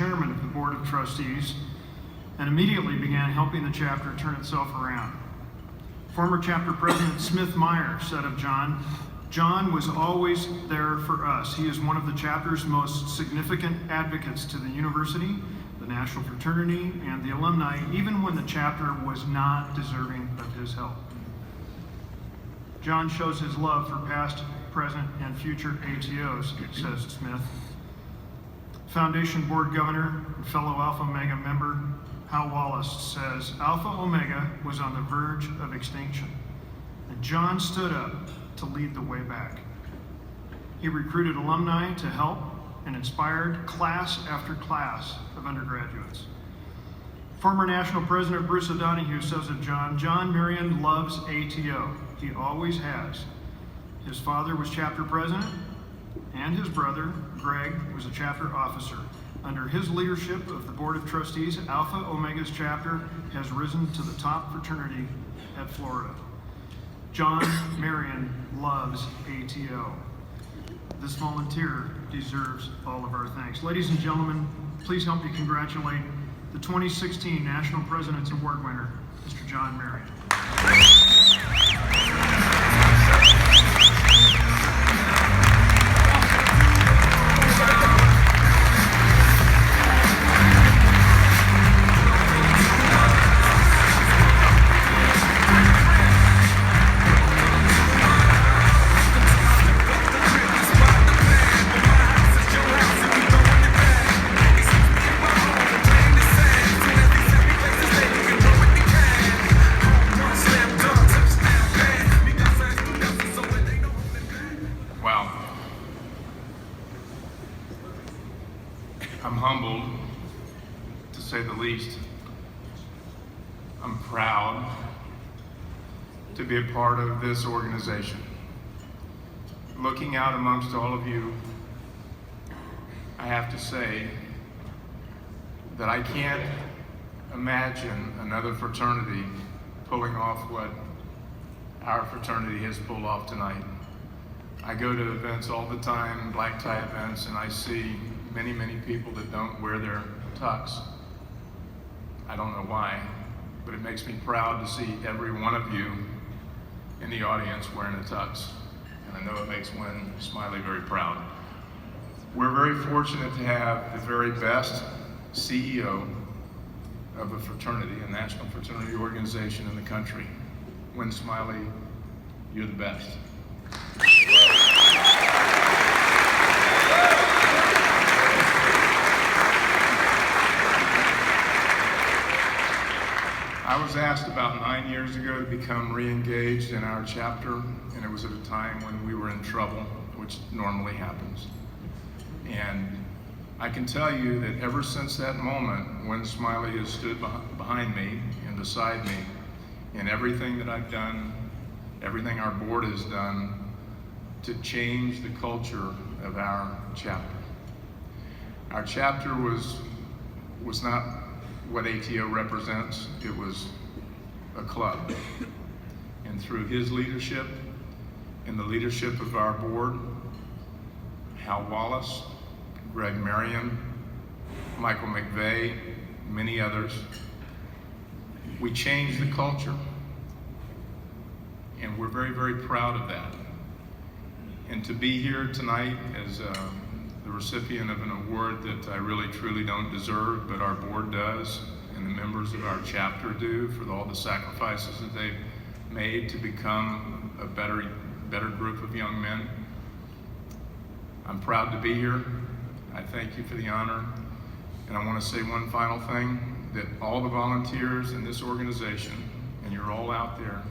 chairman of the Board of Trustees and immediately began helping the chapter turn itself around. Former chapter president Smith Meyer said of John, "John was always there for us. He is one of the chapter's most significant advocates to the university, the national fraternity, and the alumni, even when the chapter was not deserving of his help." John shows his love for past, present, and future ATOs, says Smith. Foundation Board Governor and fellow Alpha Omega member Hal Wallace says, "Alpha Omega was on the verge of extinction, and John stood up to lead the way back. He recruited alumni to help and inspired class after class of undergraduates." Former National President Bruce O'Donoghue says of John, "John Marion loves ATO. He always has. His father was chapter president, and his brother, Greg, was a chapter officer. Under his leadership of the Board of Trustees, Alpha Omega's chapter has risen to the top fraternity at Florida. John Marion loves ATO." This volunteer deserves all of our thanks. Ladies and gentlemen, please help me congratulate the 2016 National President's Award winner, Mr. John Marion. I'm humbled, to say the least. I'm proud to be a part of this organization. Looking out amongst all of you, I have to say that I can't imagine another fraternity pulling off what our fraternity has pulled off tonight. I go to events all the time, black tie events, and I see many, many people that don't wear their tux. I don't know why, but it makes me proud to see every one of you in the audience wearing a tux. And I know it makes Wynn Smiley very proud. We're very fortunate to have the very best CEO of a fraternity, a national fraternity organization in the country. Wynn Smiley, you're the best. I was asked about 9 years ago to become re-engaged in our chapter, and it was at a time when we were in trouble, which normally happens. And I can tell you that ever since that moment, when Smiley has stood behind me and beside me in everything that I've done, everything our board has done to change the culture of our chapter. Our chapter was not what ATO represents. It was a club. And through his leadership and the leadership of our board, Hal Wallace, Greg Marion, Michael McVeigh, many others, we changed the culture. And we're very, very proud of that. And to be here tonight as the recipient of an award that I really truly don't deserve, but our board does, and the members of our chapter do, for all the sacrifices that they've made to become a better group of young men. I'm proud to be here. I thank you for the honor. And I want to say one final thing, that all the volunteers in this organization, and you're all out there,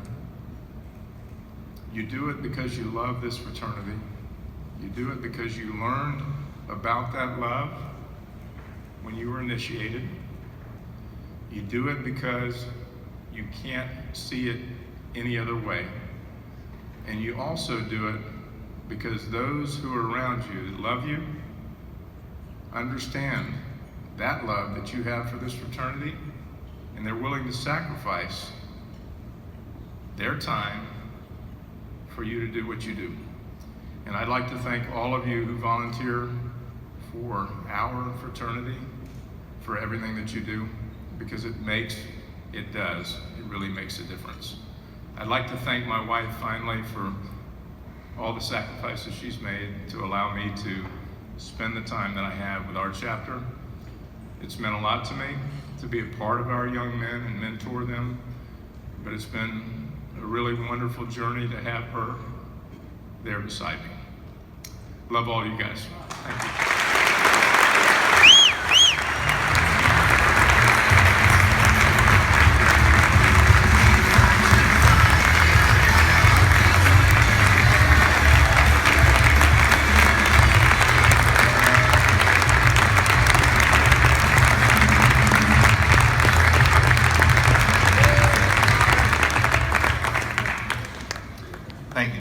you do it because you love this fraternity. You do it because you learned about that love when you were initiated. You do it because you can't see it any other way. And you also do it because those who are around you that love you understand that love that you have for this fraternity, and they're willing to sacrifice their time for you to do what you do. And I'd like to thank all of you who volunteer for our fraternity for everything that you do, because it really makes a difference. I'd like to thank my wife finally for all the sacrifices she's made to allow me to spend the time that I have with our chapter. It's meant a lot to me to be a part of our young men and mentor them, but it's been a really wonderful journey to have her there beside me. Love all you guys. Thank you.